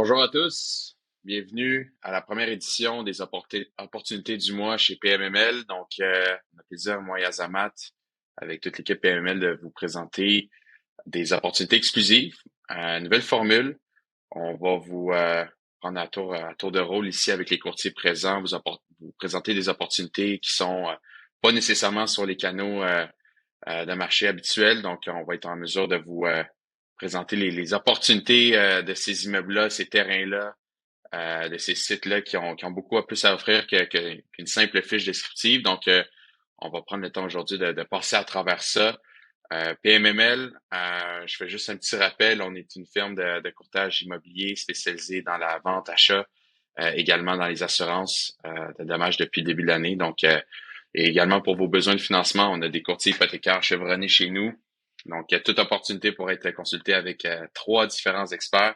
Bonjour à tous, bienvenue à la première édition des opportunités du mois chez PMML. On a plaisir, moi et Azamat, avec toute l'équipe PMML, de vous présenter des opportunités exclusives, une nouvelle formule. On va vous prendre à tour de rôle ici avec les courtiers présents, vous présenter des opportunités qui sont pas nécessairement sur les canaux de marché habituels. Donc, on va être en mesure de vous présenter les opportunités de ces immeubles-là, ces terrains-là, de ces sites-là qui ont beaucoup à plus à offrir qu'une simple fiche descriptive. On va prendre le temps aujourd'hui de passer à travers ça. PMML, je fais juste un petit rappel, on est une firme de courtage immobilier spécialisée dans la vente, achat, également dans les assurances de dommages depuis le début de l'année. Et également pour vos besoins de financement, on a des courtiers hypothécaires chevronnés chez nous. Donc, il y a toute opportunité pour être consulté avec trois différents experts.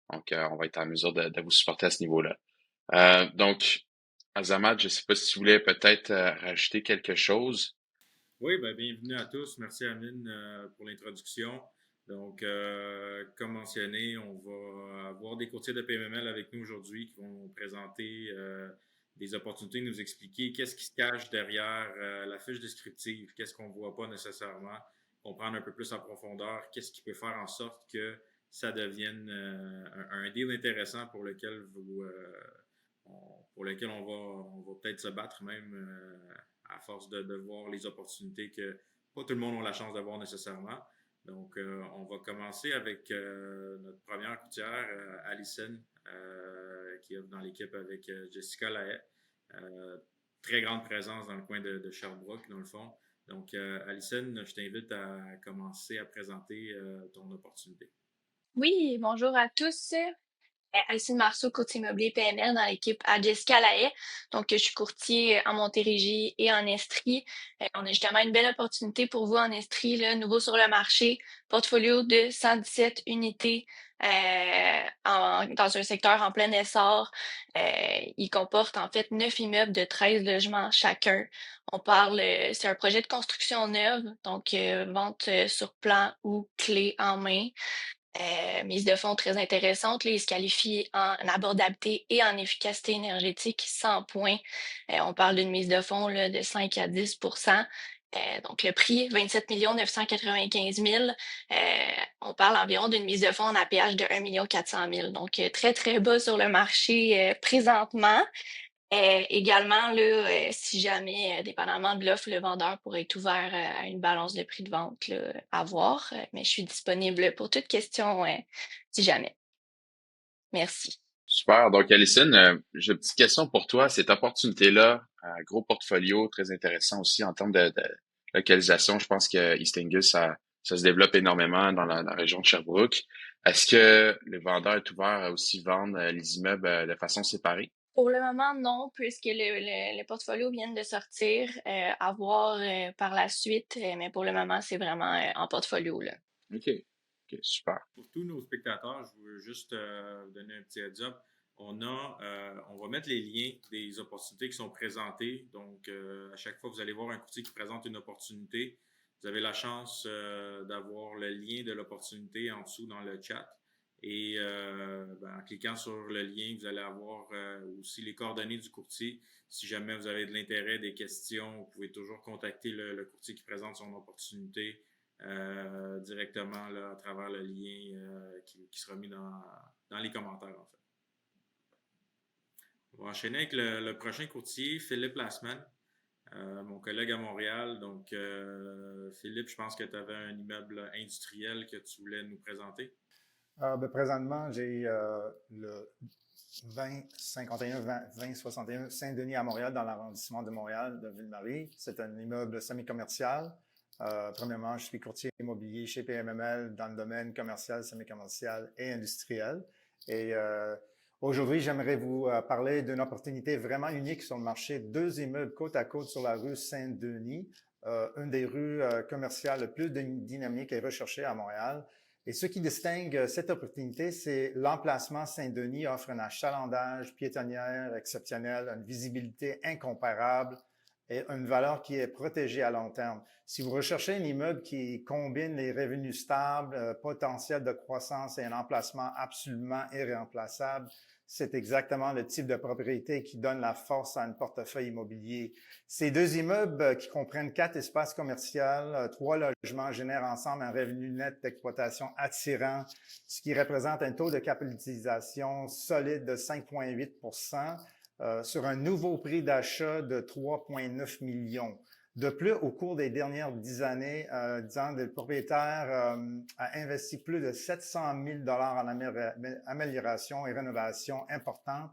On va être en mesure de vous supporter à ce niveau-là. Azamat, je ne sais pas si tu voulais peut-être rajouter quelque chose. Oui, ben, bienvenue à tous. Merci Amine pour l'introduction. Comme mentionné, on va avoir des courtiers de PMML avec nous aujourd'hui qui vont nous présenter des opportunités, nous expliquer qu'est-ce qui se cache derrière la fiche descriptive, qu'est-ce qu'on ne voit pas nécessairement, comprendre un peu plus en profondeur, qu'est-ce qui peut faire en sorte que ça devienne un deal intéressant pour lequel on va peut-être se battre même à force de voir les opportunités que pas tout le monde a la chance de voir nécessairement. On va commencer avec notre première courtière, Alison, qui est dans l'équipe avec Jessica Lahaye. Très grande présence dans le coin de Sherbrooke, dans le fond. Alison, je t'invite à commencer à présenter ton opportunité. Oui, bonjour à tous. Alcine Marceau, courtier immobilier PML dans l'équipe à Jessica Lahaye. Je suis courtier en Montérégie et en Estrie. On a justement une belle opportunité pour vous en Estrie, là, nouveau sur le marché. Portfolio de 117 unités dans un secteur en plein essor. Il comporte en fait 9 immeubles de 13 logements chacun. C'est un projet de construction neuve, vente sur plan ou clé en main. Mise de fonds très intéressante. Là, il se qualifie en abordabilité et en efficacité énergétique 100 points. On parle d'une mise de fonds là, de 5 à 10 le prix, 27 995 000. On parle environ d'une mise de fonds en APH de 1 400 000. Très, très bas sur le marché présentement. Également, là, si jamais, dépendamment de l'offre, le vendeur pourrait être ouvert à une balance de prix de vente là, à voir. Mais je suis disponible pour toute question si jamais. Merci. Super. Donc, Alison, j'ai une petite question pour toi. Cette opportunité-là, gros portfolio, très intéressant aussi en termes de localisation. Je pense que East Angus, ça se développe énormément dans la région de Sherbrooke. Est-ce que le vendeur est ouvert à aussi vendre les immeubles de façon séparée? Pour le moment, non, puisque le portfolio vient de sortir, à voir par la suite, mais pour le moment, c'est vraiment en portfolio, là. OK. OK, super. Pour tous nos spectateurs, je veux juste vous donner un petit heads up. On va mettre les liens des opportunités qui sont présentées. À chaque fois que vous allez voir un courtier qui présente une opportunité, vous avez la chance d'avoir le lien de l'opportunité en dessous dans le chat. En cliquant sur le lien, vous allez avoir aussi les coordonnées du courtier. Si jamais vous avez de l'intérêt, des questions, vous pouvez toujours contacter le courtier qui présente son opportunité directement là, à travers le lien qui sera mis dans les commentaires, en fait. On va enchaîner avec le prochain courtier, Philippe Lassman, mon collègue à Montréal. Philippe, je pense que tu avais un immeuble industriel que tu voulais nous présenter. Présentement, j'ai le 2061 Saint-Denis à Montréal, dans l'arrondissement de Montréal, de Ville-Marie. C'est un immeuble semi-commercial. Premièrement, je suis courtier immobilier chez PMML dans le domaine commercial, semi-commercial et industriel. Aujourd'hui, j'aimerais vous parler d'une opportunité vraiment unique sur le marché. 2 immeubles côte à côte sur la rue Saint-Denis, une des rues commerciales le plus dynamiques et recherchées à Montréal. Et ce qui distingue cette opportunité, c'est l'emplacement Saint-Denis offre un achalandage piétonnière exceptionnel, une visibilité incomparable et une valeur qui est protégée à long terme. Si vous recherchez un immeuble qui combine les revenus stables, potentiel de croissance et un emplacement absolument irremplaçable, c'est exactement le type de propriété qui donne la force à un portefeuille immobilier. Ces deux immeubles qui comprennent 4 espaces commerciaux, 3 logements génèrent ensemble un revenu net d'exploitation attirant, ce qui représente un taux de capitalisation solide de 5,8 sur un nouveau prix d'achat de 3,9 millions. De plus, au cours des dernières 10 années, le propriétaire a investi plus de 700 000 $ en amélioration et rénovation importantes.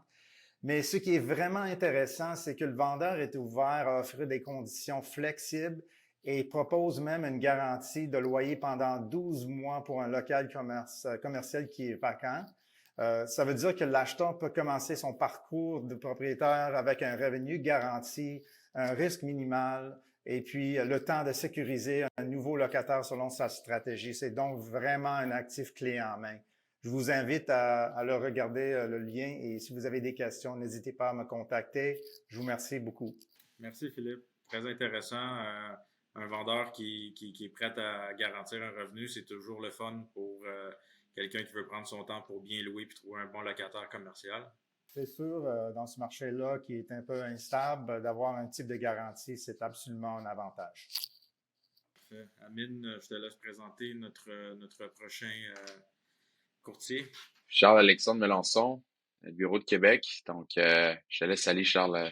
Mais ce qui est vraiment intéressant, c'est que le vendeur est ouvert à offrir des conditions flexibles et propose même une garantie de loyer pendant 12 mois pour un local commercial qui est vacant. Ça veut dire que l'acheteur peut commencer son parcours de propriétaire avec un revenu garanti, un risque minimal et puis le temps de sécuriser un nouveau locataire selon sa stratégie. C'est donc vraiment un actif clé en main. Je vous invite à le regarder, le lien, et si vous avez des questions, n'hésitez pas à me contacter. Je vous remercie beaucoup. Merci Philippe. Très intéressant. Un vendeur qui est prêt à garantir un revenu, c'est toujours le fun pour quelqu'un qui veut prendre son temps pour bien louer et trouver un bon locataire commercial. C'est sûr, dans ce marché-là qui est un peu instable, d'avoir un type de garantie, c'est absolument un avantage. Amine, je te laisse présenter notre prochain courtier. Charles-Alexandre Melançon, bureau de Québec. Donc, je te laisse aller, Charles.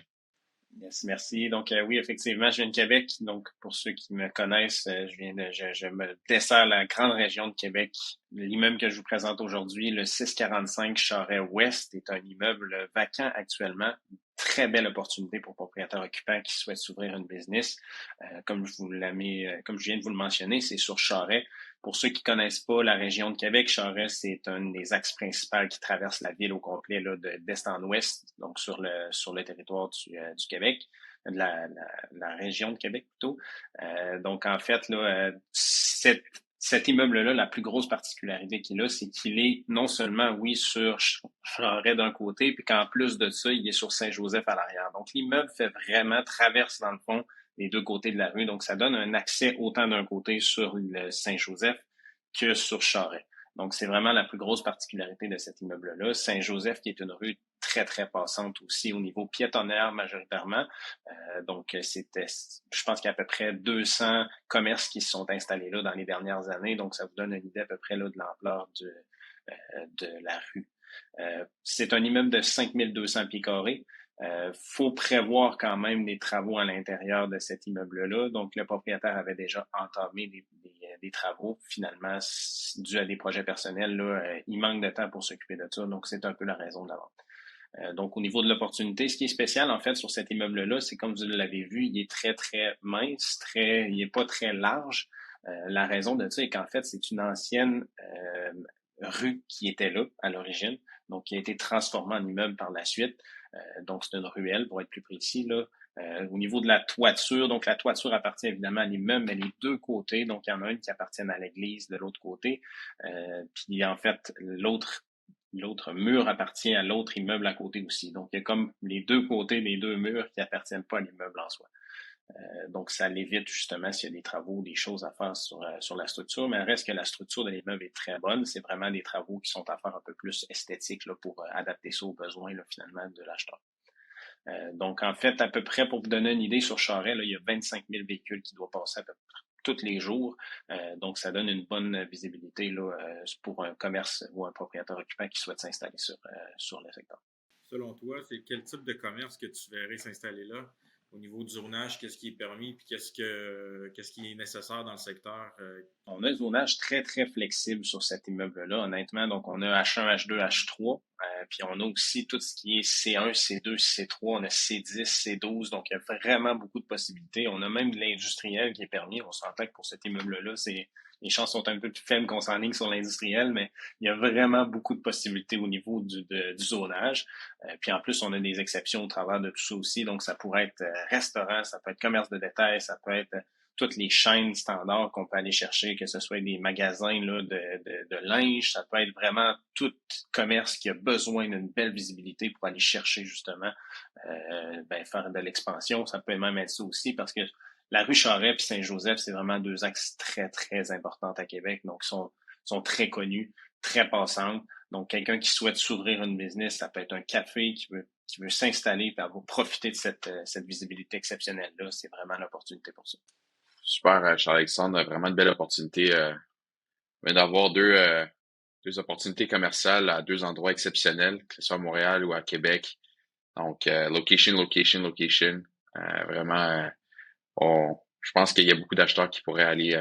Yes, merci. Donc, oui, effectivement, je viens de Québec. Donc, pour ceux qui me connaissent, je me dessers la grande région de Québec. L'immeuble que je vous présente aujourd'hui, le 645 Charest-Ouest, est un immeuble vacant actuellement. Très belle opportunité pour propriétaires occupants qui souhaitent s'ouvrir une business. Comme je viens de vous le mentionner, c'est sur Charest. Pour ceux qui connaissent pas la région de Québec, Charest, c'est un des axes principaux qui traverse la ville au complet, là, d'est en ouest, donc sur le territoire du Québec, de la région de Québec plutôt. Donc, en fait, là, cet immeuble-là, la plus grosse particularité qu'il a, c'est qu'il est non seulement, oui, sur Charest d'un côté, puis qu'en plus de ça, il est sur Saint-Joseph à l'arrière. Donc, l'immeuble traverse dans le fond les deux côtés de la rue. Donc, ça donne un accès autant d'un côté sur le Saint-Joseph que sur Charest. Donc, c'est vraiment la plus grosse particularité de cet immeuble-là. Saint-Joseph, qui est une rue très, très passante aussi au niveau piétonnaire majoritairement. Donc, je pense qu'il y a à peu près 200 commerces qui se sont installés là dans les dernières années. Donc, ça vous donne une idée à peu près là, de l'ampleur de la rue. C'est un immeuble de 5200 pieds carrés. Faut prévoir quand même des travaux à l'intérieur de cet immeuble-là. Donc, le propriétaire avait déjà entamé des travaux. Finalement, dû à des projets personnels, là, il manque de temps pour s'occuper de ça. Donc, c'est un peu la raison de la vente. Donc, au niveau de l'opportunité, ce qui est spécial, en fait, sur cet immeuble-là, c'est comme vous l'avez vu, il est très, très mince, il est pas très large. La raison de ça est qu'en fait, c'est une ancienne rue qui était là à l'origine, donc qui a été transformée en immeuble par la suite. Donc, c'est une ruelle, pour être plus précis, là. Au niveau de la toiture, donc la toiture appartient évidemment à l'immeuble, mais les deux côtés, donc il y en a une qui appartient à l'église de l'autre côté, puis en fait, l'autre mur appartient à l'autre immeuble à côté aussi. Donc, il y a comme les deux côtés des deux murs qui appartiennent pas à l'immeuble en soi. Donc, ça l'évite justement s'il y a des travaux, des choses à faire sur la structure, mais il reste que la structure de l'immeuble est très bonne. C'est vraiment des travaux qui sont à faire un peu plus esthétiques là, pour adapter ça aux besoins là, finalement de l'acheteur. Donc, en fait, à peu près, pour vous donner une idée, sur Charest, là, il y a 25 000 véhicules qui doivent passer à peu près tous les jours. Donc, ça donne une bonne visibilité là, pour un commerce ou un propriétaire occupant qui souhaite s'installer sur le secteur. Selon toi, c'est quel type de commerce que tu verrais s'installer là? Au niveau du zonage, qu'est-ce qui est permis puis qu'est-ce qui est nécessaire dans le secteur? On a un zonage très, très flexible sur cet immeuble-là, honnêtement. Donc, on a H1, H2, H3. Puis, on a aussi tout ce qui est C1, C2, C3. On a C10, C12. Donc, il y a vraiment beaucoup de possibilités. On a même de l'industriel qui est permis. On s'entend que pour cet immeuble-là, les chances sont un peu plus faibles qu'on s'enligne sur l'industriel, mais il y a vraiment beaucoup de possibilités au niveau du zonage. Puis en plus, on a des exceptions au travers de tout ça aussi. Donc, ça pourrait être restaurant, ça peut être commerce de détail, ça peut être toutes les chaînes standards qu'on peut aller chercher, que ce soit des magasins là, de linge, ça peut être vraiment tout commerce qui a besoin d'une belle visibilité pour aller chercher justement faire de l'expansion. Ça peut même être ça aussi parce que la rue Charest et Saint-Joseph, c'est vraiment deux axes très, très importants à Québec. Donc, sont très connus, très passantes. Donc, quelqu'un qui souhaite s'ouvrir une business, ça peut être un café qui veut s'installer et avoir profiter de cette visibilité exceptionnelle-là. C'est vraiment l'opportunité pour ça. Super, Charles-Alexandre, vraiment une belle opportunité d'avoir deux opportunités commerciales à deux endroits exceptionnels, que ce soit à Montréal ou à Québec. Donc, location. Vraiment, je pense qu'il y a beaucoup d'acheteurs qui pourraient aller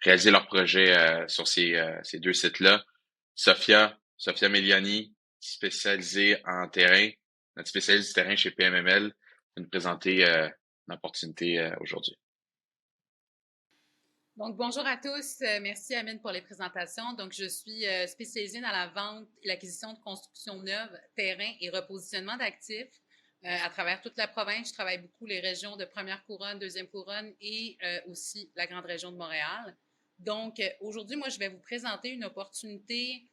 réaliser leur projet sur ces deux sites-là. Sophia Meliani, spécialisée en terrain, notre spécialiste du terrain chez PMML, va nous présenter une opportunité aujourd'hui. Donc, bonjour à tous. Merci, Amine, pour les présentations. Donc, je suis spécialisée dans la vente et l'acquisition de constructions neuves, terrain et repositionnement d'actifs à travers toute la province. Je travaille beaucoup les régions de première couronne, deuxième couronne et aussi la grande région de Montréal. Donc, aujourd'hui, moi, je vais vous présenter une opportunité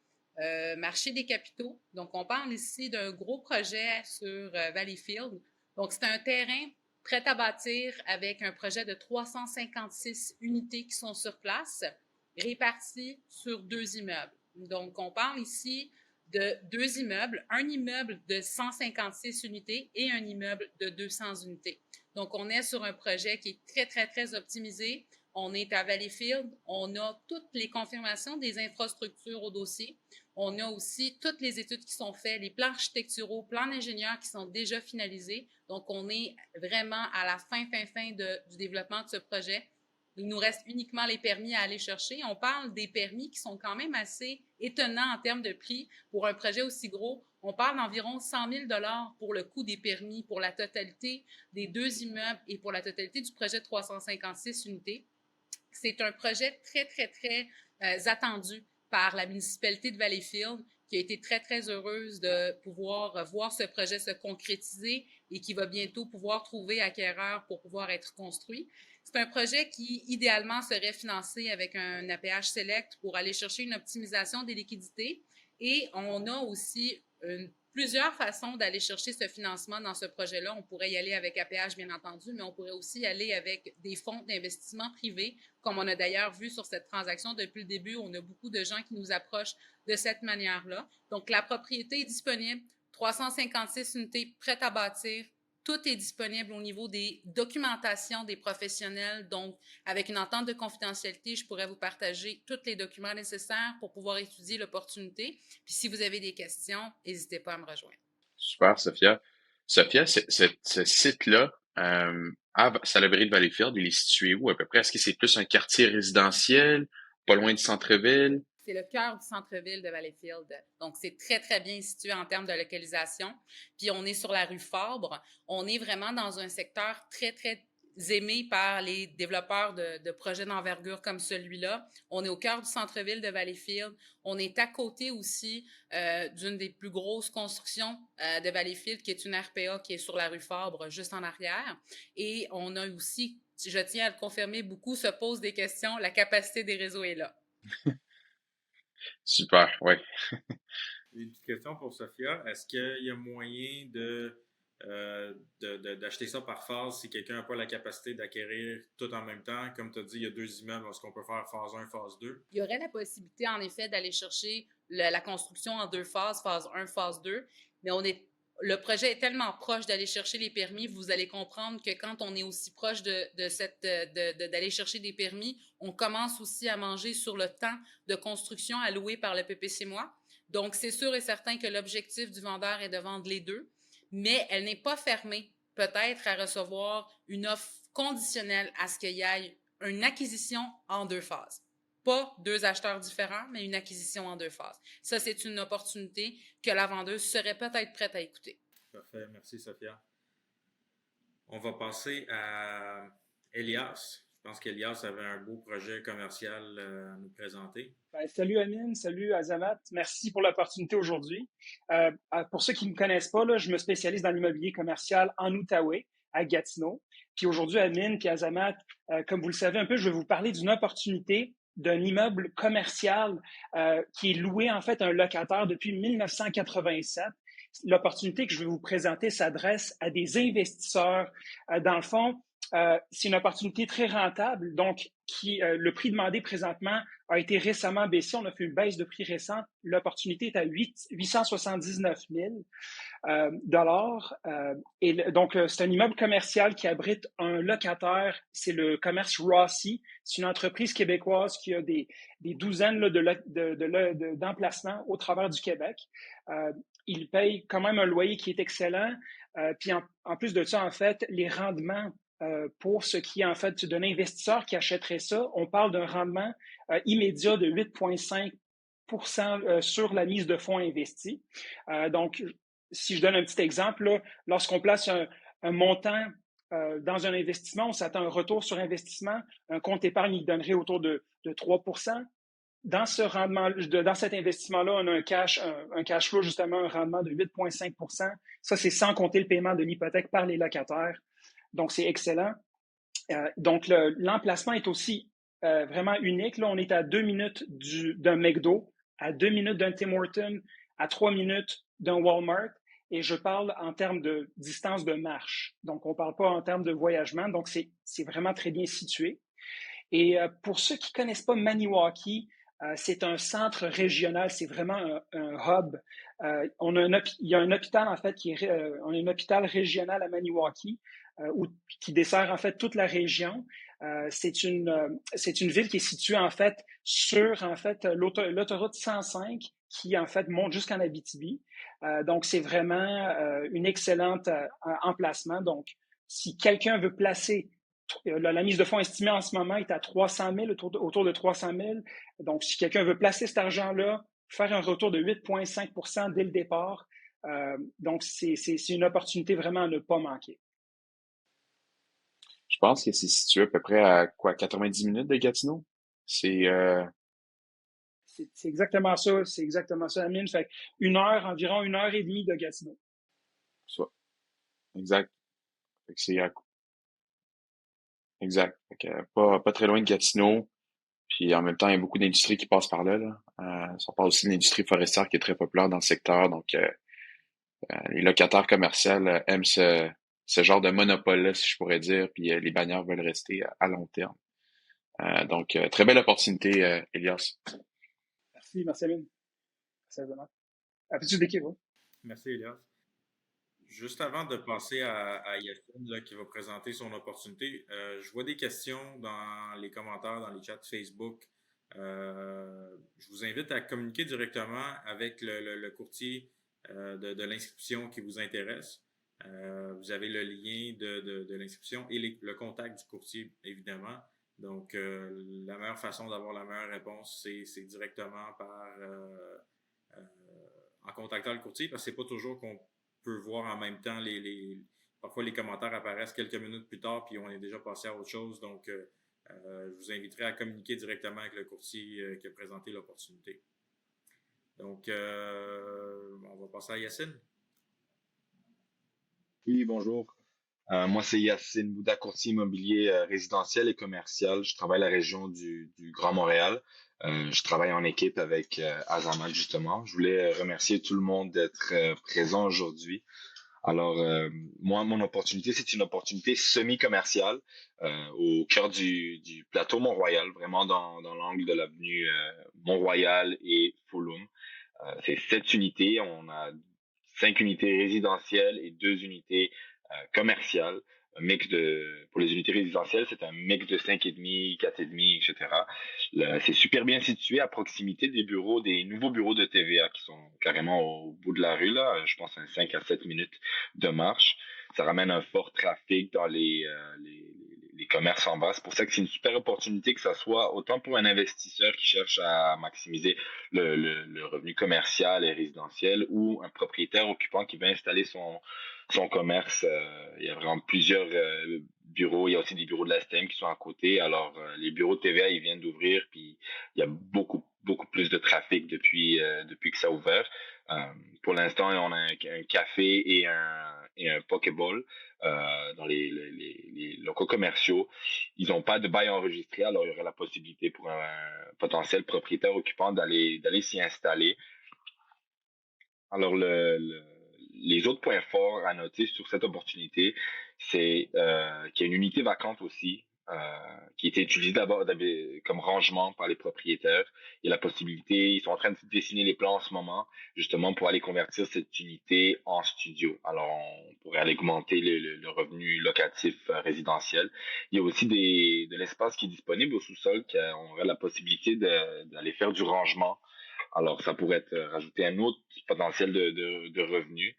marché des capitaux. Donc, on parle ici d'un gros projet sur Valleyfield. Donc, c'est un terrain prêt à bâtir avec un projet de 356 unités qui sont sur place, réparties sur 2 immeubles. Donc, on parle ici de 2 immeubles, un immeuble de 156 unités et un immeuble de 200 unités. Donc, on est sur un projet qui est très, très, très optimisé. On est à Valleyfield. On a toutes les confirmations des infrastructures au dossier. On a aussi toutes les études qui sont faites, les plans architecturaux, plans d'ingénieurs qui sont déjà finalisés. Donc, on est vraiment à la fin du développement de ce projet. Il nous reste uniquement les permis à aller chercher. On parle des permis qui sont quand même assez étonnants en termes de prix pour un projet aussi gros. On parle d'environ 100 000 $ pour le coût des permis pour la totalité des 2 immeubles et pour la totalité du projet de 356 unités. C'est un projet très, très, très attendu par la municipalité de Valleyfield, qui a été très, très heureuse de pouvoir voir ce projet se concrétiser et qui va bientôt pouvoir trouver acquéreur pour pouvoir être construit. C'est un projet qui, idéalement, serait financé avec un APH Select pour aller chercher une optimisation des liquidités. Et on a aussi plusieurs façons d'aller chercher ce financement dans ce projet-là. On pourrait y aller avec APH, bien entendu, mais on pourrait aussi y aller avec des fonds d'investissement privés, comme on a d'ailleurs vu sur cette transaction depuis le début. On a beaucoup de gens qui nous approchent de cette manière-là. Donc, la propriété est disponible, 356 unités prêtes à bâtir. Tout est disponible au niveau des documentations des professionnels. Donc, avec une entente de confidentialité, je pourrais vous partager tous les documents nécessaires pour pouvoir étudier l'opportunité. Puis, si vous avez des questions, n'hésitez pas à me rejoindre. Super, Sophia. Sophia, ce site-là, à Salaberry de Valleyfield, il est situé où à peu près? Est-ce que c'est plus un quartier résidentiel, pas loin du centre-ville? C'est le cœur du centre-ville de Valleyfield. Donc, c'est très, très bien situé en termes de localisation. Puis, on est sur la rue Fabre. On est vraiment dans un secteur très, très aimé par les développeurs de projets d'envergure comme celui-là. On est au cœur du centre-ville de Valleyfield. On est à côté aussi d'une des plus grosses constructions de Valleyfield, qui est une RPA qui est sur la rue Fabre, juste en arrière. Et on a aussi, je tiens à le confirmer, beaucoup se posent des questions. La capacité des réseaux est là. Super, oui. Une petite question pour Sophia. Est-ce qu'il y a moyen d'acheter ça par phase si quelqu'un n'a pas la capacité d'acquérir tout en même temps? Comme tu as dit, il y a 2 immeubles. Est-ce qu'on peut faire phase 1, phase 2? Il y aurait la possibilité, en effet, d'aller chercher la construction en 2 phases, phase 1, phase 2, mais le projet est tellement proche d'aller chercher les permis, vous allez comprendre que quand on est aussi proche d'aller chercher des permis, on commence aussi à manger sur le temps de construction alloué par le PPC-MOI. Donc, c'est sûr et certain que l'objectif du vendeur est de vendre les 2, mais elle n'est pas fermée peut-être à recevoir une offre conditionnelle à ce qu'il y ait une acquisition en 2 phases. Pas 2 acheteurs différents, mais une acquisition en 2 phases. Ça, c'est une opportunité que la vendeuse serait peut-être prête à écouter. Parfait. Merci, Sophia. On va passer à Elias. Je pense qu'Elias avait un beau projet commercial à nous présenter. Salut Amine, salut Azamat. Merci pour l'opportunité aujourd'hui. Pour ceux qui ne me connaissent pas, là, je me spécialise dans l'immobilier commercial en Outaouais. à Gatineau. Puis aujourd'hui, Amine puis Azamat, comme vous le savez un peu, je vais vous parler d'une opportunité d'un immeuble commercial qui est loué en fait à un locataire depuis 1987. L'opportunité que je vais vous présenter s'adresse à des investisseurs. Dans le fond, c'est une opportunité très rentable, donc le prix demandé présentement a été récemment baissé. On a fait une baisse de prix récente. L'opportunité est à 879 000 dollars. Donc, c'est un immeuble commercial qui abrite un locataire. C'est le commerce Rossi. C'est une entreprise québécoise qui a des douzaines d'emplacements au travers du Québec. Il paye quand même un loyer qui est excellent. Puis en plus de ça, en fait, les rendements pour ce qui est en fait d'un investisseur qui achèterait ça, on parle d'un rendement immédiat de 8,5% sur la mise de fonds investis. Donc, si je donne un petit exemple, là, lorsqu'on place un montant dans un investissement, on s'attend à un retour sur investissement. Un compte épargne, il donnerait autour de 3%. Dans cet investissement-là, on a un cash flow, justement, un rendement de 8,5%. Ça, c'est sans compter le paiement de l'hypothèque par les locataires. Donc, c'est excellent. Donc, l'emplacement est aussi vraiment unique. Là, on est à 2 minutes d'un McDo, à 2 minutes d'un Tim Hortons, à 3 minutes d'un Walmart. Et je parle en termes de distance de marche. Donc, on ne parle pas en termes de voyagement. Donc, c'est vraiment très bien situé. Et pour ceux qui ne connaissent pas Maniwaki, c'est un centre régional, c'est vraiment un hub. Il y a un hôpital, en fait, on a un hôpital régional à Maniwaki qui dessert, en fait, toute la région. C'est une ville qui est située, en fait, sur, en fait, l'autoroute 105 qui, en fait, monte jusqu'en Abitibi. Donc, c'est vraiment une excellente emplacement. Donc, si quelqu'un veut placer la mise de fonds estimée en ce moment est à 300 000, autour de 300 000. Donc, si quelqu'un veut placer cet argent-là, faire un retour de 8,5% dès le départ, donc c'est une opportunité vraiment à ne pas manquer. Je pense que c'est situé à peu près à 90 minutes de Gatineau? C'est exactement ça. C'est exactement ça, Amine. Fait environ 1 heure et demie de Gatineau. Soit. Exact. Fait que c'est exact. Fait que pas très loin de Gatineau. Puis en même temps, il y a beaucoup d'industries qui passent par là. On parle aussi de l'industrie forestière qui est très populaire dans le secteur. Donc, les locataires commerciaux aiment ce genre de monopole-là, si je pourrais dire. Puis les bannières veulent rester à long terme. Donc, très belle opportunité, Elias. Merci Amine. Merci Azamat. À plus d'équipe. Hein? Merci, Elias. Juste avant de passer à Yacine là, qui va présenter son opportunité, je vois des questions dans les commentaires, dans les chats Facebook. Je vous invite à communiquer directement avec le courtier de l'inscription qui vous intéresse. Vous avez le lien de l'inscription et le contact du courtier, évidemment. Donc, la meilleure façon d'avoir la meilleure réponse, c'est directement en contactant le courtier, parce que c'est pas toujours qu'on peut voir en même temps parfois les commentaires apparaissent quelques minutes plus tard puis on est déjà passé à autre chose. Donc, je vous inviterai à communiquer directement avec le courtier qui a présenté l'opportunité. Donc, on va passer à Yacine. Oui, bonjour. Moi, c'est Yacine Bouda, courtier immobilier résidentiel et commercial. Je travaille à la région du Grand Montréal. Je travaille en équipe avec Azamat, justement. Je voulais remercier tout le monde d'être présent aujourd'hui. Alors, moi, mon opportunité, c'est une opportunité semi-commerciale au cœur du plateau Mont-Royal, vraiment dans l'angle de l'avenue Mont-Royal et Fulum. C'est 7 unités. On a 5 unités résidentielles et 2 unités commerciales. Pour les unités résidentielles, c'est un mix de 5,5, 4,5, etc. C'est super bien situé à proximité des nouveaux bureaux de TVA qui sont carrément au bout de la rue, là. Je pense à 5 à 7 minutes de marche. Ça ramène un fort trafic dans les commerces en bas. C'est pour ça que c'est une super opportunité, que ça soit autant pour un investisseur qui cherche à maximiser le revenu commercial et résidentiel, ou un propriétaire occupant qui veut installer son commerce. Il y a vraiment plusieurs bureaux. Il y a aussi des bureaux de la STM qui sont à côté. Alors, les bureaux de TVA, ils viennent d'ouvrir, puis il y a beaucoup plus de trafic depuis que ça a ouvert. Pour l'instant, on a un café et et un Pokéball dans les locaux commerciaux. Ils n'ont pas de bail enregistré, alors il y aurait la possibilité pour un potentiel propriétaire occupant d'aller s'y installer. Alors, les autres points forts à noter sur cette opportunité, c'est qu'il y a une unité vacante aussi, qui était utilisée d'abord comme rangement par les propriétaires. Il y a la possibilité, ils sont en train de dessiner les plans en ce moment, justement pour aller convertir cette unité en studio. Alors, on pourrait aller augmenter le revenu locatif résidentiel. Il y a aussi de l'espace qui est disponible au sous-sol, qu'on aurait la possibilité d'aller faire du rangement. Alors, ça pourrait être rajouter un autre potentiel de revenus.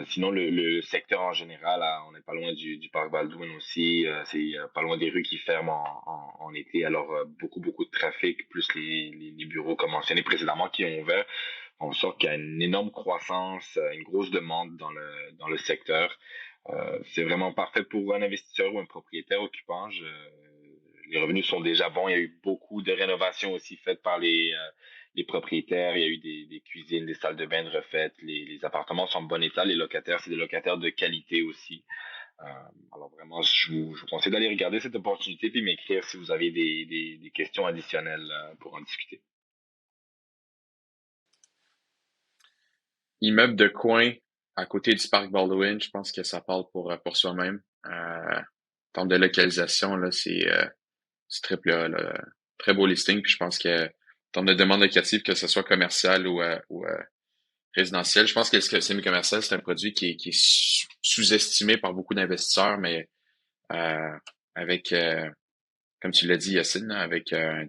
Sinon, le secteur en général, on n'est pas loin du parc Baldwin aussi. C'est pas loin des rues qui ferment en été. Alors, beaucoup de trafic, plus les bureaux comme mentionné précédemment qui ont ouvert. On sort qu'il y a une énorme croissance, une grosse demande dans le secteur. C'est vraiment parfait pour un investisseur ou un propriétaire occupant. Les revenus sont déjà bons. Il y a eu beaucoup de rénovations aussi faites par les propriétaires. Il y a eu des cuisines, des salles de bain de refaites. Les appartements sont en bon état. Les locataires, c'est des locataires de qualité aussi. Alors vraiment, je vous conseille d'aller regarder cette opportunité puis m'écrire si vous avez des questions additionnelles pour en discuter. Immeuble de coin à côté du parc Baldwin, je pense que ça parle pour soi-même. En termes de localisation, là, c'est triple A, là. Très beau listing. Puis je pense que en termes de demande locative, que ce soit commercial ou résidentiel, je pense que le semi-commercial, c'est un produit qui est sous-estimé par beaucoup d'investisseurs, mais avec, comme tu l'as dit, Yacine, là, avec une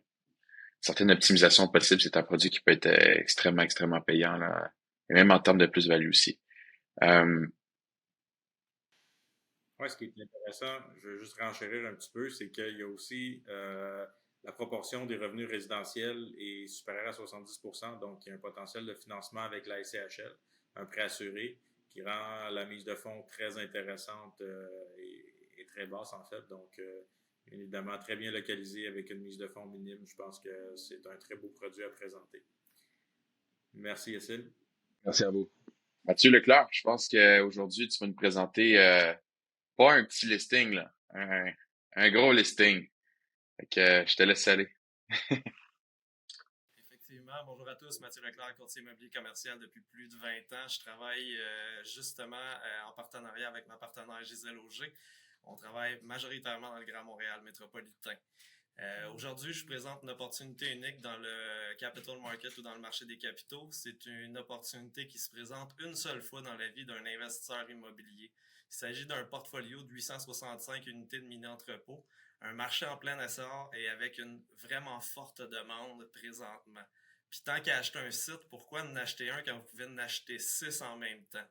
certaine optimisation possible, c'est un produit qui peut être extrêmement payant, là, et même en termes de plus-value aussi. Ouais, ce qui est intéressant, je veux juste renchérir un petit peu, c'est qu'il y a aussi la proportion des revenus résidentiels est supérieure à 70%, donc il y a un potentiel de financement avec la SCHL, un prêt assuré, qui rend la mise de fonds très intéressante et très basse en fait. Donc, évidemment, très bien localisé avec une mise de fonds minime. Je pense que c'est un très beau produit à présenter. Merci, Yacine. Merci à vous. Mathieu Leclerc, je pense qu'aujourd'hui, tu vas nous présenter pas un petit listing, là, un gros listing. Fait que je te laisse aller. Effectivement. Bonjour à tous. Mathieu Leclerc, courtier immobilier commercial depuis plus de 20 ans. Je travaille justement en partenariat avec ma partenaire Gisèle Auger. On travaille majoritairement dans le Grand Montréal métropolitain. Aujourd'hui, je vous présente une opportunité unique dans le capital market ou dans le marché des capitaux. C'est une opportunité qui se présente une seule fois dans la vie d'un investisseur immobilier. Il s'agit d'un portfolio de 865 unités de mini-entrepôt, un marché en plein essor et avec une vraiment forte demande présentement. Puis tant qu'à acheter un site, pourquoi en acheter un quand vous pouvez en acheter 6 en même temps?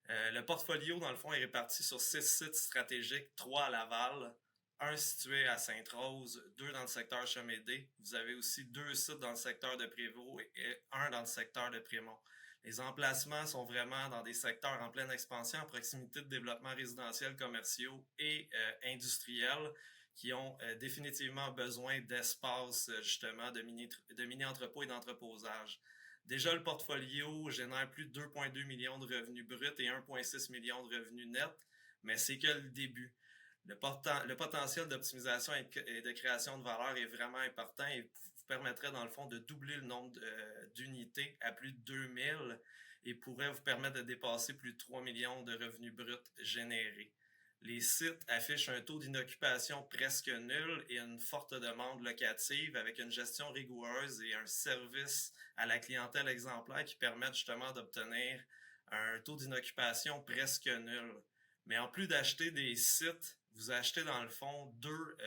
Le portfolio, dans le fond, est réparti sur 6 sites stratégiques, 3 à Laval, un situé à Sainte-Rose, 2 dans le secteur Chemédé. Vous avez aussi 2 sites dans le secteur de Prévost et 1 dans le secteur de Prémont. Les emplacements sont vraiment dans des secteurs en pleine expansion, à proximité de développements résidentiels, commerciaux et industriels qui ont définitivement besoin d'espace justement de mini-entrepôts et d'entreposage. Déjà, le portfolio génère plus de 2,2 millions de revenus bruts et 1,6 million de revenus nets, mais c'est que le début. Le potentiel d'optimisation et de création de valeur est vraiment important et vous permettrait dans le fond de doubler le nombre d'unités à plus de 2000 et pourrait vous permettre de dépasser plus de 3 millions de revenus bruts générés. Les sites affichent un taux d'inoccupation presque nul et une forte demande locative avec une gestion rigoureuse et un service à la clientèle exemplaire qui permettent justement d'obtenir un taux d'inoccupation presque nul. Mais en plus d'acheter des sites, vous achetez dans le fond 2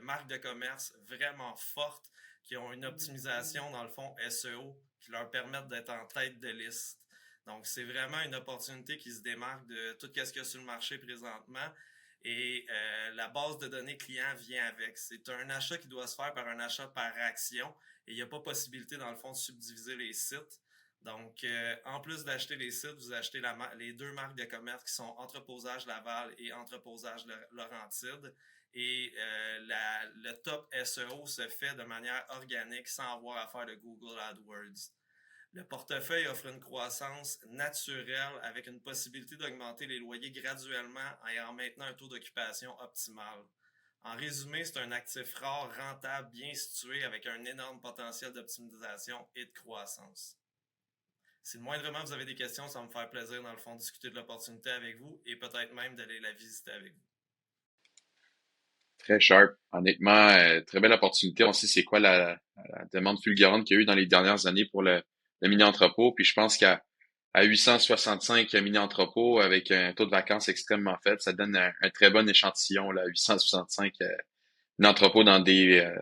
marques de commerce vraiment fortes qui ont une optimisation dans le fond SEO qui leur permettent d'être en tête de liste. Donc, c'est vraiment une opportunité qui se démarque de tout ce qu'il y a sur le marché présentement et la base de données client vient avec. C'est un achat qui doit se faire par un achat par action et il n'y a pas possibilité dans le fond de subdiviser les sites. Donc, en plus d'acheter les sites, vous achetez les 2 marques de commerce qui sont Entreposage Laval et Entreposage Laurentide. Et le top SEO se fait de manière organique sans avoir à faire de Google AdWords. Le portefeuille offre une croissance naturelle avec une possibilité d'augmenter les loyers graduellement et en maintenant un taux d'occupation optimal. En résumé, c'est un actif rare, rentable, bien situé avec un énorme potentiel d'optimisation et de croissance. Si moindrement vous avez des questions, ça va me faire plaisir dans le fond de discuter de l'opportunité avec vous et peut-être même d'aller la visiter avec vous. Très sharp. Honnêtement, très belle opportunité. On sait c'est quoi la demande fulgurante qu'il y a eu dans les dernières années pour le mini-entrepôt. Puis je pense qu'à 865 mini-entrepôts avec un taux de vacances extrêmement faible, ça donne un très bon échantillon, là, 865 mini-entrepôts dans des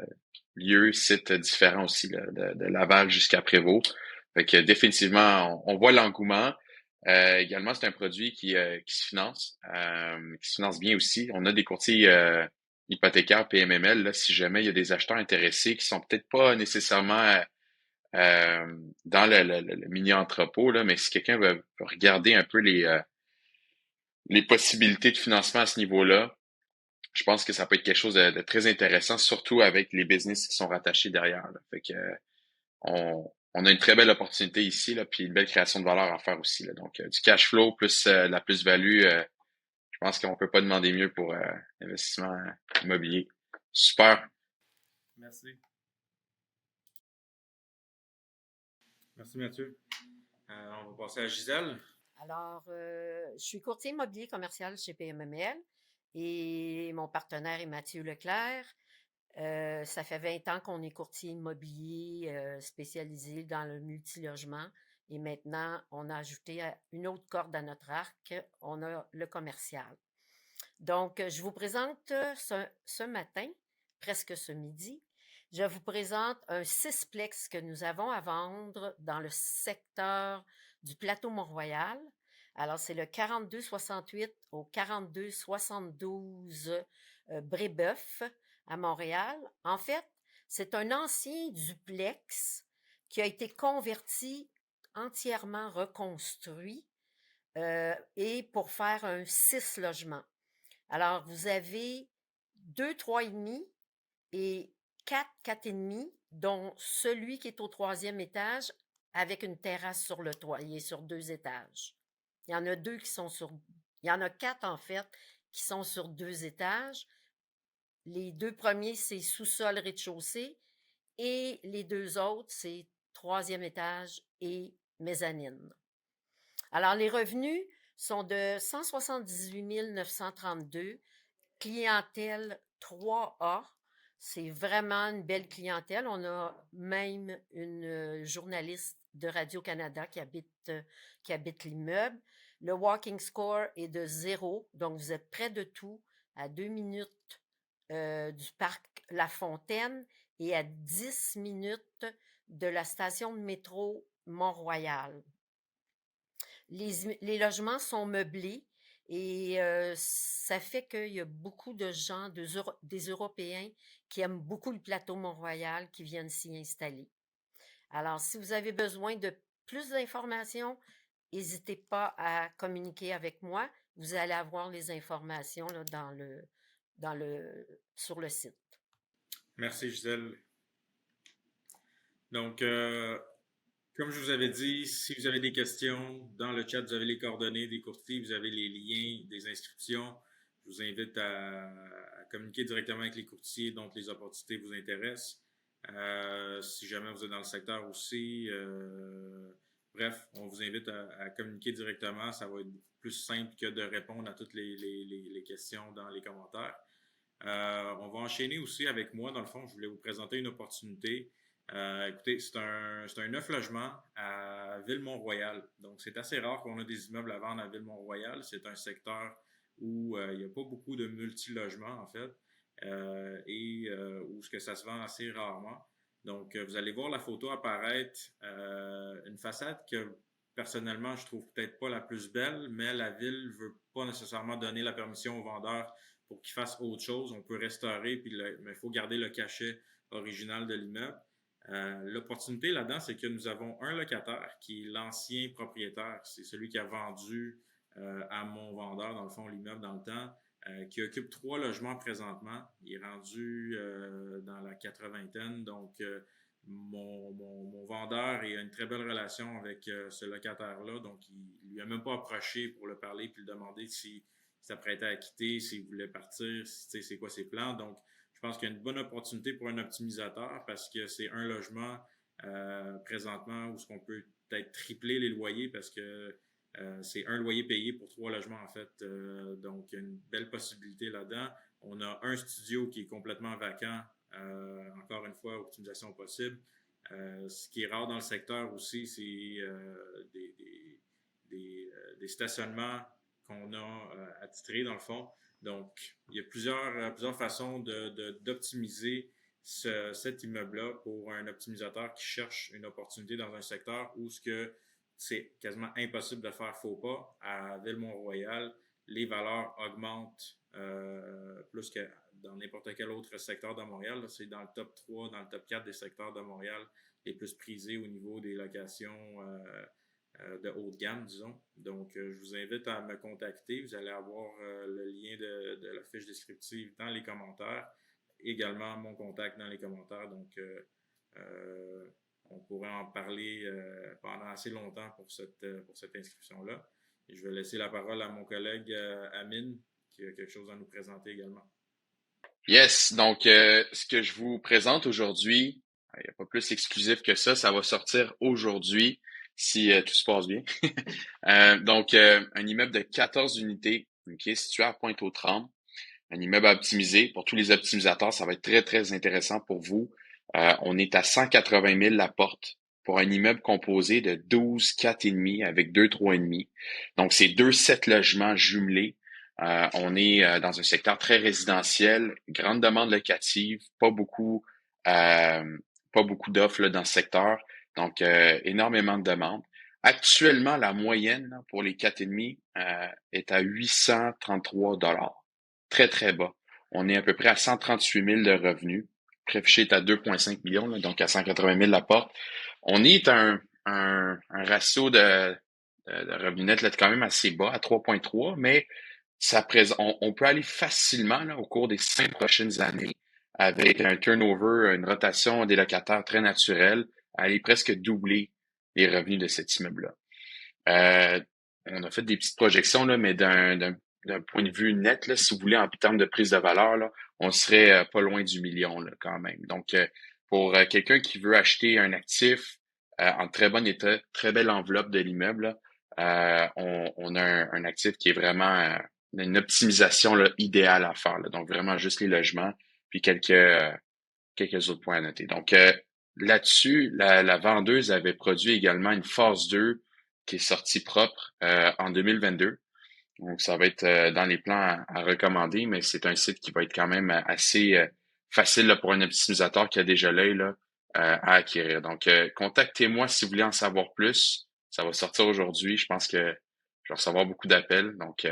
lieux, sites différents aussi, là, de Laval jusqu'à Prévost. Fait que définitivement, on voit l'engouement. Également, c'est un produit qui se finance bien aussi. On a des courtiers hypothécaires PMML, là, si jamais il y a des acheteurs intéressés qui sont peut-être pas nécessairement dans le mini-entrepôt, là, mais si quelqu'un veut regarder un peu les possibilités de financement à ce niveau-là, je pense que ça peut être quelque chose de très intéressant, surtout avec les business qui sont rattachés derrière, là. Fait que on a une très belle opportunité ici, là, puis une belle création de valeur à faire aussi, là. Donc, du cash flow plus la plus-value, je pense qu'on peut pas demander mieux pour investissement immobilier. Super. Merci. Merci, Mathieu. On va passer à Gisèle. Alors, je suis courtier immobilier commercial chez PMML et mon partenaire est Mathieu Leclerc. Ça fait 20 ans qu'on est courtier immobilier spécialisé dans le multilogement et maintenant, on a ajouté une autre corde à notre arc, on a le commercial. Donc, je vous présente ce matin, presque ce midi, je vous présente un sixplex que nous avons à vendre dans le secteur du plateau Mont-Royal. Alors, c'est le 4268 au 4272 Brébeuf à Montréal. En fait, c'est un ancien duplex qui a été converti, entièrement reconstruit et pour faire un 6 logements. Alors, vous avez 2 3,5 et 4 4,5, dont celui qui est au 3e étage avec une terrasse sur le toit. Il est sur 2 étages. Il y en a 2 qui sont sur... Il y en a 4, en fait, qui sont sur 2 étages. Les 2 premiers, c'est sous-sol rez-de-chaussée et les 2 autres, c'est 3e étage et mezzanine. Alors, les revenus sont de 178 932, clientèle 3A. C'est vraiment une belle clientèle. On a même une journaliste de Radio-Canada qui habite l'immeuble. Le walking score est de 0, donc vous êtes près de tout, à 2 minutes du parc La Fontaine et à 10 minutes de la station de métro Mont-Royal. Les logements sont meublés et ça fait qu'il y a beaucoup de gens, des Européens qui aiment beaucoup le plateau Mont-Royal qui viennent s'y installer. Alors, si vous avez besoin de plus d'informations, n'hésitez pas à communiquer avec moi. Vous allez avoir les informations là, sur le site. Merci, Gisèle. Donc, comme je vous avais dit, si vous avez des questions, dans le chat, vous avez les coordonnées des courtiers, vous avez les liens des inscriptions. Je vous invite à communiquer directement avec les courtiers dont les opportunités vous intéressent. Si jamais vous êtes dans le secteur aussi, bref, on vous invite à communiquer directement. Ça va être plus simple que de répondre à toutes les questions dans les commentaires. On va enchaîner aussi avec moi. Dans le fond, je voulais vous présenter une opportunité. Écoutez, c'est un 9 logements à Ville-Mont-Royal. Donc, c'est assez rare qu'on ait des immeubles à vendre à Ville-Mont-Royal. C'est un secteur où il n'y a pas beaucoup de multi-logements, en fait, où ça se vend assez rarement. Donc, vous allez voir la photo apparaître, une façade que, personnellement, je trouve peut-être pas la plus belle, mais la ville ne veut pas nécessairement donner la permission aux vendeurs pour qu'ils fassent autre chose. On peut restaurer, mais il faut garder le cachet original de l'immeuble. L'opportunité là-dedans, c'est que nous avons un locataire qui est l'ancien propriétaire. C'est celui qui a vendu à mon vendeur, dans le fond, l'immeuble dans le temps, qui occupe 3 logements présentement. Il est rendu dans la 80aine, donc mon vendeur a une très belle relation avec ce locataire-là, donc il lui a même pas approché pour le parler puis le demander s'il s'apprêtait à quitter, s'il voulait partir, c'est quoi ses plans. Donc, je pense qu'il y a une bonne opportunité pour un optimisateur parce que c'est un logement présentement où ce qu'on peut peut-être tripler les loyers parce que c'est un loyer payé pour 3 logements en fait. Donc, il y a une belle possibilité là-dedans. On a un studio qui est complètement vacant. Encore une fois, optimisation possible. Ce qui est rare dans le secteur aussi, c'est des stationnements qu'on a attitrés dans le fond. Donc, il y a plusieurs façons d'optimiser cet immeuble-là pour un optimisateur qui cherche une opportunité dans un secteur où ce que c'est quasiment impossible de faire faux pas. À Ville-Mont-Royal, les valeurs augmentent plus que dans n'importe quel autre secteur de Montréal. C'est dans le top 3, dans le top 4 des secteurs de Montréal les plus prisés au niveau des locations de haut de gamme, disons. Donc, je vous invite à me contacter. Vous allez avoir le lien de la fiche descriptive dans les commentaires. Également, mon contact dans les commentaires. Donc, on pourrait en parler pendant assez longtemps pour cette inscription-là. Et je vais laisser la parole à mon collègue Amine, qui a quelque chose à nous présenter également. Yes, donc ce que je vous présente aujourd'hui, il n'y a pas plus exclusif que ça va sortir aujourd'hui si tout se passe bien. Donc, un immeuble de 14 unités, okay, situé à Pointe-aux-Trembles, un immeuble à optimiser. Pour tous les optimisateurs, ça va être très, très intéressant pour vous. On est à 180 000 la porte pour un immeuble composé de 12 4,5 avec 2 3,5. Donc, c'est 2 7 logements jumelés. On est dans un secteur très résidentiel, grande demande locative, pas beaucoup d'offres là, dans ce secteur, donc énormément de demandes. Actuellement, la moyenne là, pour les 4,5 est à 833 $. Très, très bas. On est à peu près à 138 000 de revenus. Le prix affiché est à 2,5 millions, là, donc à 180 000 la porte. On est à un ratio de revenus net là, quand même assez bas, à 3,3, mais on peut aller facilement là, au cours des 5 prochaines années avec un turnover, une rotation des locataires très naturelle, à aller presque doubler les revenus de cet immeuble-là. On a fait des petites projections, là, mais d'un point de vue net, là, si vous voulez, en termes de prise de valeur, là, on serait pas loin du million là, quand même. Donc, pour quelqu'un qui veut acheter un actif en très bon état, très belle enveloppe de l'immeuble, on a un actif qui est vraiment une optimisation là, idéale à faire. Là. Donc, vraiment juste les logements, puis quelques autres points à noter. Donc, là-dessus, la vendeuse avait produit également une phase 2 qui est sortie propre en 2022. Donc, ça va être dans les plans à recommander, mais c'est un site qui va être quand même assez facile là, pour un optimisateur qui a déjà l'œil là, à acquérir. Donc, contactez-moi si vous voulez en savoir plus. Ça va sortir aujourd'hui. Je pense que je vais recevoir beaucoup d'appels. Donc,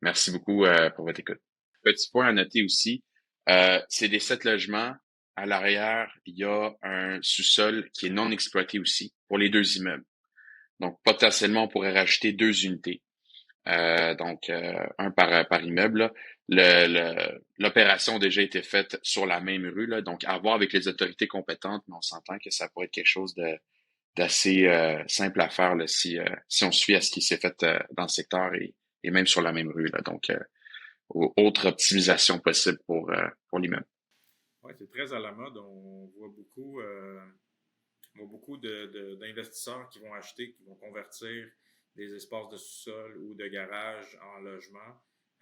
merci beaucoup pour votre écoute. Petit point à noter aussi, c'est des 7 logements. À l'arrière, il y a un sous-sol qui est non exploité aussi pour les 2 immeubles. Donc, potentiellement, on pourrait rajouter 2 unités. Donc, un par immeuble. L'opération a déjà été faite sur la même rue, là, donc à voir avec les autorités compétentes, mais on s'entend que ça pourrait être quelque chose d'assez simple à faire là, si on suit à ce qui s'est fait dans le secteur et même sur la même rue. Là, donc, autre optimisation possible pour l'immeuble. Oui, c'est très à la mode. On voit beaucoup d'investisseurs qui vont acheter, qui vont convertir des espaces de sous-sol ou de garage en logement.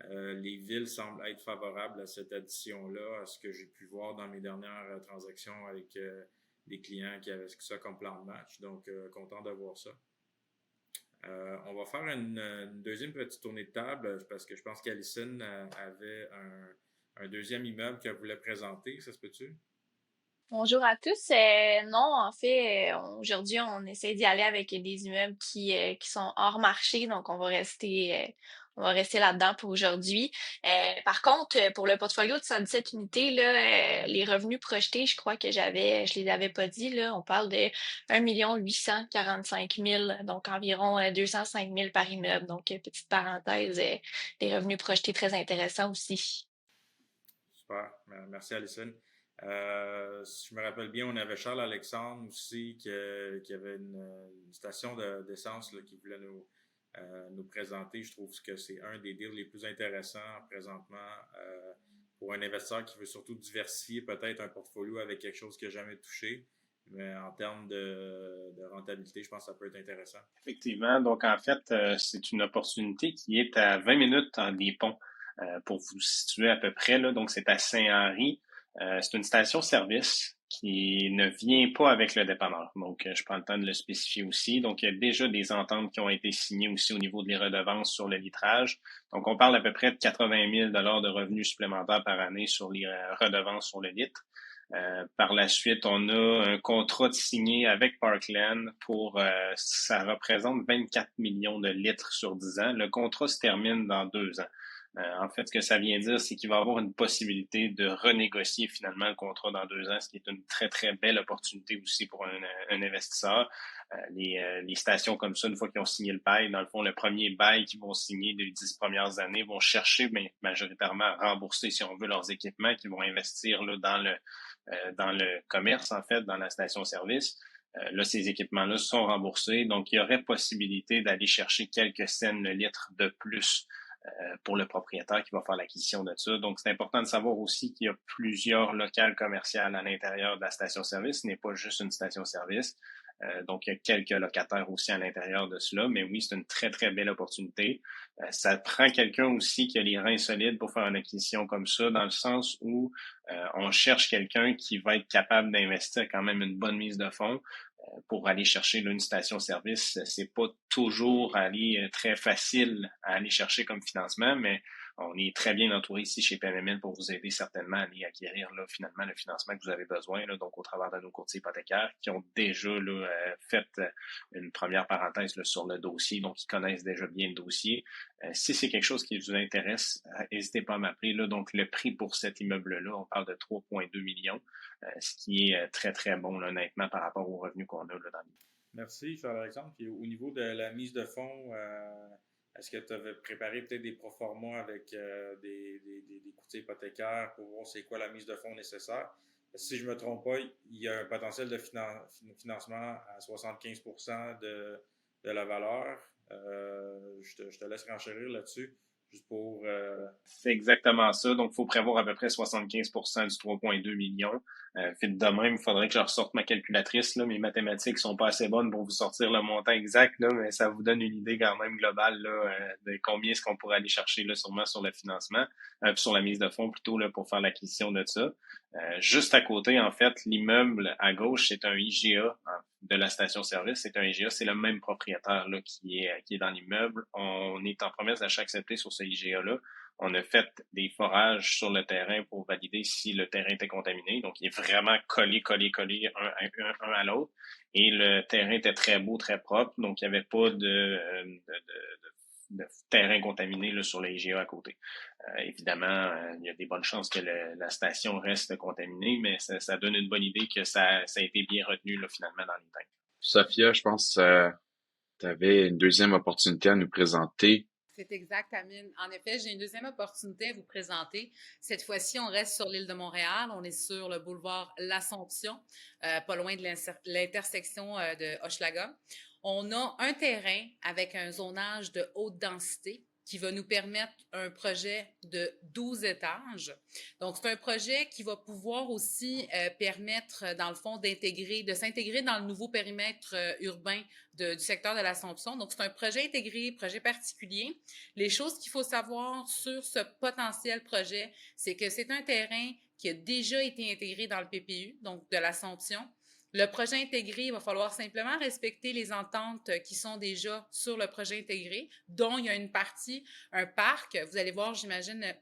Les villes semblent être favorables à cette addition-là, à ce que j'ai pu voir dans mes dernières transactions avec des clients qui avaient ça comme plan de match. Donc, content de voir ça. On va faire une deuxième petite tournée de table parce que je pense qu'Alison avait un deuxième immeuble qu'elle voulait présenter. Ça se peut-tu? Bonjour à tous. Non, en fait, aujourd'hui, on essaie d'y aller avec des immeubles qui sont hors marché, donc on va rester là-dedans pour aujourd'hui. Par contre, pour le portfolio de 117 unités, là, les revenus projetés, je crois que je les avais pas dit, là, on parle de 1 845 000, donc environ 205 000 par immeuble. Donc, petite parenthèse, des revenus projetés très intéressants aussi. Super. Merci, Alison. Si je me rappelle bien, on avait Charles Alexandre aussi qui avait une station d'essence là, qui voulait nous présenter. Je trouve que c'est un des deals les plus intéressants présentement pour un investisseur qui veut surtout diversifier peut-être un portfolio avec quelque chose qu'il n'a jamais touché. Mais en termes de rentabilité, je pense que ça peut être intéressant. Effectivement. Donc, en fait, c'est une opportunité qui est à 20 minutes des ponts pour vous situer à peu près, là. Donc, c'est à Saint-Henri. C'est une station-service qui ne vient pas avec le dépanneur. Donc, je prends le temps de le spécifier aussi. Donc, il y a déjà des ententes qui ont été signées aussi au niveau des redevances sur le litrage. Donc, on parle à peu près de 80 000 $ de revenus supplémentaires par année sur les redevances sur le litre. Par la suite, on a un contrat signé avec Parkland pour, ça représente 24 millions de litres sur 10 ans. Le contrat se termine dans 2 ans. En fait, ce que ça vient dire, c'est qu'il va y avoir une possibilité de renégocier finalement le contrat dans 2 ans, ce qui est une très, très belle opportunité aussi pour un investisseur. Les stations comme ça, une fois qu'ils ont signé le bail, dans le fond, le premier bail qu'ils vont signer les 10 premières années vont chercher majoritairement à rembourser, si on veut, leurs équipements qu'ils vont investir là, dans le commerce, en fait, dans la station-service. Là, ces équipements-là sont remboursés. Donc, il y aurait possibilité d'aller chercher quelques cents le litre de plus pour le propriétaire qui va faire l'acquisition de ça. Donc, c'est important de savoir aussi qu'il y a plusieurs locales commerciales à l'intérieur de la station-service. Ce n'est pas juste une station-service. Donc, il y a quelques locataires aussi à l'intérieur de cela. Mais oui, c'est une très, très belle opportunité. Ça prend quelqu'un aussi qui a les reins solides pour faire une acquisition comme ça, dans le sens où on cherche quelqu'un qui va être capable d'investir quand même une bonne mise de fonds. Pour aller chercher là, une station-service, c'est pas toujours aller très facile à aller chercher comme financement, mais on est très bien entouré ici chez PMML pour vous aider certainement à aller acquérir là, finalement le financement que vous avez besoin, là, donc au travers de nos courtiers hypothécaires qui ont déjà là, fait une première parenthèse là, sur le dossier, donc ils connaissent déjà bien le dossier. Si c'est quelque chose qui vous intéresse, n'hésitez pas à m'appeler. Là, donc le prix pour cet immeuble-là, on parle de 3,2 millions, ce qui est très, très bon, là, honnêtement, par rapport aux revenus qu'on a là, dans l'île. Merci, Charles-Alexandre. Puis au niveau de la mise de fonds, est-ce que tu avais préparé peut-être des proformas avec des courtiers hypothécaires pour voir c'est quoi la mise de fonds nécessaire? Si je ne me trompe pas, il y a un potentiel de financement à 75% de la valeur. Je te laisse renchérir là-dessus, juste pour... C'est exactement ça. Donc, il faut prévoir à peu près 75% du 3,2 millions. Vite de même, il faudrait que je ressorte ma calculatrice. Là. Mes mathématiques sont pas assez bonnes pour vous sortir le montant exact, là, mais ça vous donne une idée quand même globale là, de combien est-ce qu'on pourrait aller chercher là, sûrement sur le financement, sur la mise de fonds plutôt là, pour faire l'acquisition de ça. Juste à côté, en fait, l'immeuble à gauche, c'est un IGA de la station-service. C'est un IGA, c'est le même propriétaire là, qui est dans l'immeuble. On est en promesse d'achat accepté sur ce IGA-là. On a fait des forages sur le terrain pour valider si le terrain était contaminé. Donc, il est vraiment collé un à l'autre. Et le terrain était très beau, très propre. Donc, il n'y avait pas de terrain contaminé là, sur le IGA à côté. Évidemment, il y a des bonnes chances que la station reste contaminée, mais ça donne une bonne idée que ça a été bien retenu là, finalement dans les tanks. Sophia, je pense que tu avais une deuxième opportunité à nous présenter. C'est exact, Amine. En effet, j'ai une deuxième opportunité à vous présenter. Cette fois-ci, on reste sur l'île de Montréal. On est sur le boulevard L'Assomption, pas loin de l'intersection de Hochelaga. On a un terrain avec un zonage de haute densité qui va nous permettre un projet de 12 étages. Donc, c'est un projet qui va pouvoir aussi permettre, dans le fond, de s'intégrer dans le nouveau périmètre urbain du secteur de l'Assomption. Donc, c'est un projet intégré, projet particulier. Les choses qu'il faut savoir sur ce potentiel projet, c'est que c'est un terrain qui a déjà été intégré dans le PPU, donc de l'Assomption. Le projet intégré, il va falloir simplement respecter les ententes qui sont déjà sur le projet intégré, dont il y a une partie, un parc. Vous allez voir, j'imagine,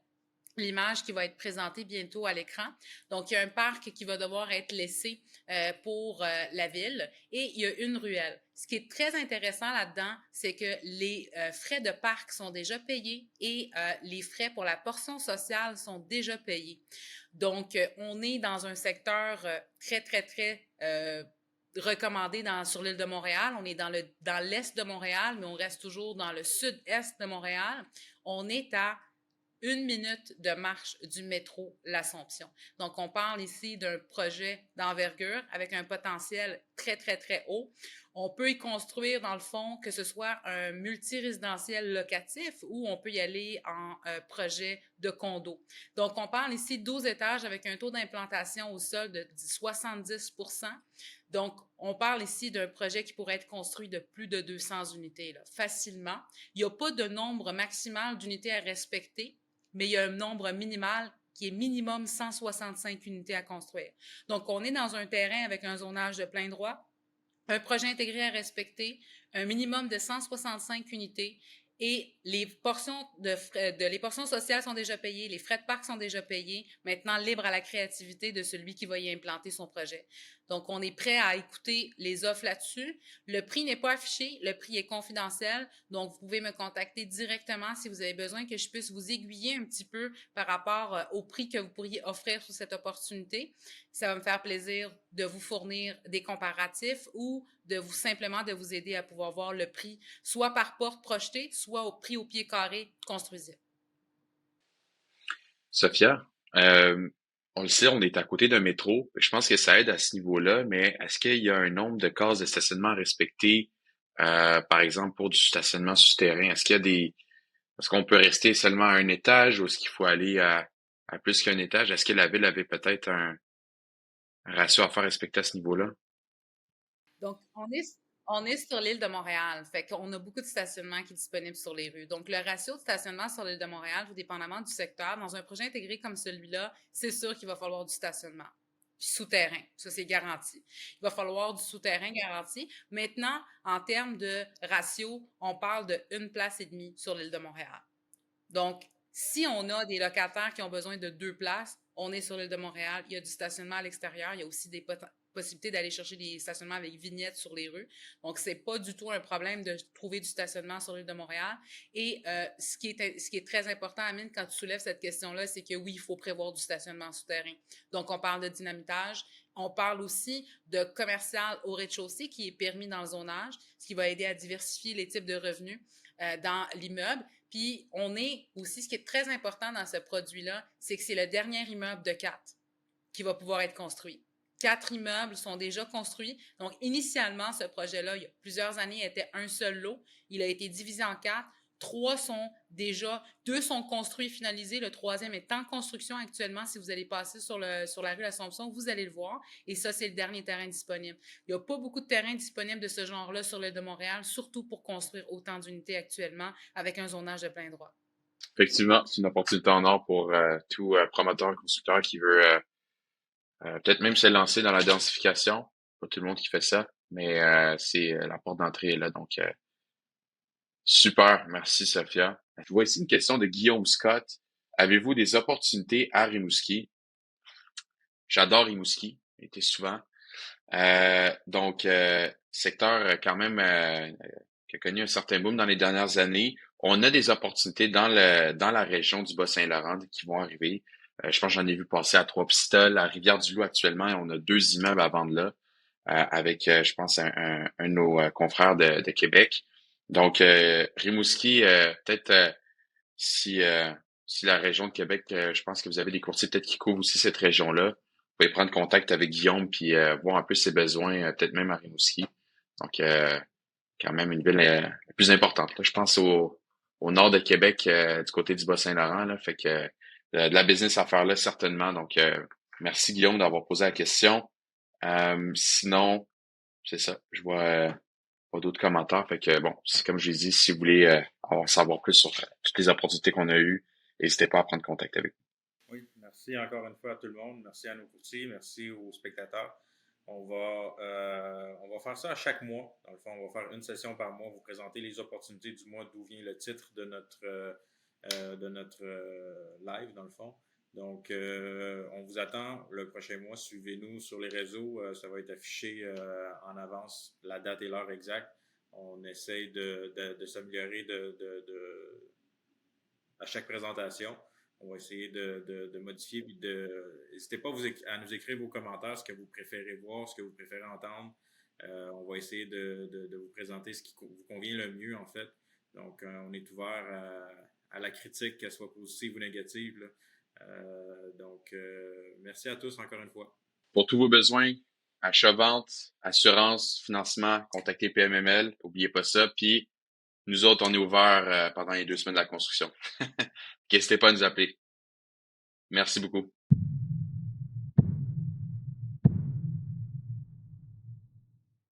l'image qui va être présentée bientôt à l'écran. Donc, il y a un parc qui va devoir être laissé pour la ville et il y a une ruelle. Ce qui est très intéressant là-dedans, c'est que les frais de parc sont déjà payés et les frais pour la portion sociale sont déjà payés. Donc, on est dans un secteur très, très, très recommandé sur l'île de Montréal. On est dans l'est de Montréal, mais on reste toujours dans le sud-est de Montréal. On est à 1 minute de marche du métro L'Assomption. Donc, on parle ici d'un projet d'envergure avec un potentiel très, très, très haut. On peut y construire, dans le fond, que ce soit un multirésidentiel locatif ou on peut y aller en projet de condo. Donc, on parle ici de 12 étages avec un taux d'implantation au sol de 70 %. Donc, on parle ici d'un projet qui pourrait être construit de plus de 200 unités là, facilement. Il n'y a pas de nombre maximal d'unités à respecter, mais il y a un nombre minimal qui est minimum 165 unités à construire. Donc, on est dans un terrain avec un zonage de plein droit, un projet intégré à respecter, un minimum de 165 unités et les portions les portions sociales sont déjà payées, les frais de parc sont déjà payés. Maintenant, libre à la créativité de celui qui va y implanter son projet. Donc, on est prêt à écouter les offres là-dessus. Le prix n'est pas affiché, le prix est confidentiel. Donc, vous pouvez me contacter directement si vous avez besoin que je puisse vous aiguiller un petit peu par rapport au prix que vous pourriez offrir sur cette opportunité. Ça va me faire plaisir de vous fournir des comparatifs ou de vous aider à pouvoir voir le prix, soit par porte projetée, soit au prix au pied carré construisible. Sophia, on le sait, on est à côté d'un métro. Je pense que ça aide à ce niveau-là, mais est-ce qu'il y a un nombre de cases de stationnement à respecter, par exemple, pour du stationnement souterrain? Est-ce qu'on peut rester seulement à un étage ou est-ce qu'il faut aller à plus qu'un étage? Est-ce que la ville avait peut-être un ratio à faire respecter à ce niveau-là? Donc, on est sur l'île de Montréal. Fait qu'on a beaucoup de stationnement qui est disponible sur les rues. Donc, le ratio de stationnement sur l'île de Montréal, tout dépendamment du secteur, dans un projet intégré comme celui-là, c'est sûr qu'il va falloir du stationnement. Puis souterrain, ça c'est garanti. Il va falloir du souterrain garanti. Maintenant, en termes de ratio, on parle de 1 place et demie sur l'île de Montréal. Donc, si on a des locataires qui ont besoin de 2 places, on est sur l'île de Montréal. Il y a du stationnement à l'extérieur. Il y a aussi des possibilités d'aller chercher des stationnements avec vignettes sur les rues. Donc, c'est pas du tout un problème de trouver du stationnement sur l'île de Montréal. Et ce qui est très important, Amine, quand tu soulèves cette question-là, c'est que oui, il faut prévoir du stationnement souterrain. Donc, on parle de dynamitage. On parle aussi de commercial au rez-de-chaussée qui est permis dans le zonage, ce qui va aider à diversifier les types de revenus dans l'immeuble. Puis, on est aussi, ce qui est très important dans ce produit-là, c'est que c'est le dernier immeuble de 4 qui va pouvoir être construit. 4 immeubles sont déjà construits. Donc, initialement, ce projet-là, il y a plusieurs années, était un seul lot. Il a été divisé en 4. 3 sont déjà, 2 sont construits et finalisés. Le 3e est en construction actuellement. Si vous allez passer sur la rue L'Assomption, vous allez le voir. Et ça, c'est le dernier terrain disponible. Il n'y a pas beaucoup de terrains disponibles de ce genre-là sur l'île de Montréal, surtout pour construire autant d'unités actuellement avec un zonage de plein droit. Effectivement, c'est une opportunité en or pour tout promoteur et constructeur qui veut peut-être même se lancer dans la densification. Pas tout le monde qui fait ça, mais la porte d'entrée est là. Donc, super. Merci, Sophia. Je vois ici une question de Guillaume Scott. Avez-vous des opportunités à Rimouski? J'adore Rimouski. J'ai été souvent. Donc, secteur quand même qui a connu un certain boom dans les dernières années. On a des opportunités dans la région du Bas-Saint-Laurent qui vont arriver. Je pense que j'en ai vu passer à Trois-Pistoles, à Rivière-du-Loup actuellement. On a 2 immeubles à vendre là, avec, je pense, un de nos confrères de Québec. Donc, Rimouski, peut-être si la région de Québec, je pense que vous avez des courtiers peut-être qui couvrent aussi cette région-là. Vous pouvez prendre contact avec Guillaume puis voir un peu ses besoins, peut-être même à Rimouski. Donc, quand même une ville la plus importante. Là. Je pense au nord de Québec, du côté du Bas-Saint-Laurent. Là, fait que de la business à faire là, certainement. Donc, merci Guillaume d'avoir posé la question. Sinon, c'est ça. Je vois pas d'autres commentaires. Fait que bon, c'est comme je l'ai dit, si vous voulez en savoir plus sur toutes les opportunités qu'on a eues, n'hésitez pas à prendre contact avec nous. Oui, merci encore une fois à tout le monde. Merci à nos courtiers. Merci aux spectateurs. On va faire ça à chaque mois. Dans le fond, on va faire une session par mois, vous présenter les opportunités du mois, d'où vient le titre de notre live, dans le fond. Donc, on vous attend le prochain mois. Suivez-nous sur les réseaux. Ça va être affiché en avance, la date et l'heure exacte. On essaye de s'améliorer à chaque présentation. On va essayer de modifier. N'hésitez pas à nous écrire vos commentaires, ce que vous préférez voir, ce que vous préférez entendre. On va essayer de vous présenter ce qui vous convient le mieux, en fait. Donc, on est ouvert à la critique, qu'elle soit positive ou négative. Là. Donc, merci à tous encore une fois. Pour tous vos besoins, achat-vente, assurance, financement, contactez PMML. N'oubliez pas ça. Puis, nous autres, on est ouverts pendant les 2 semaines de la construction. N'hésitez pas à nous appeler. Merci beaucoup.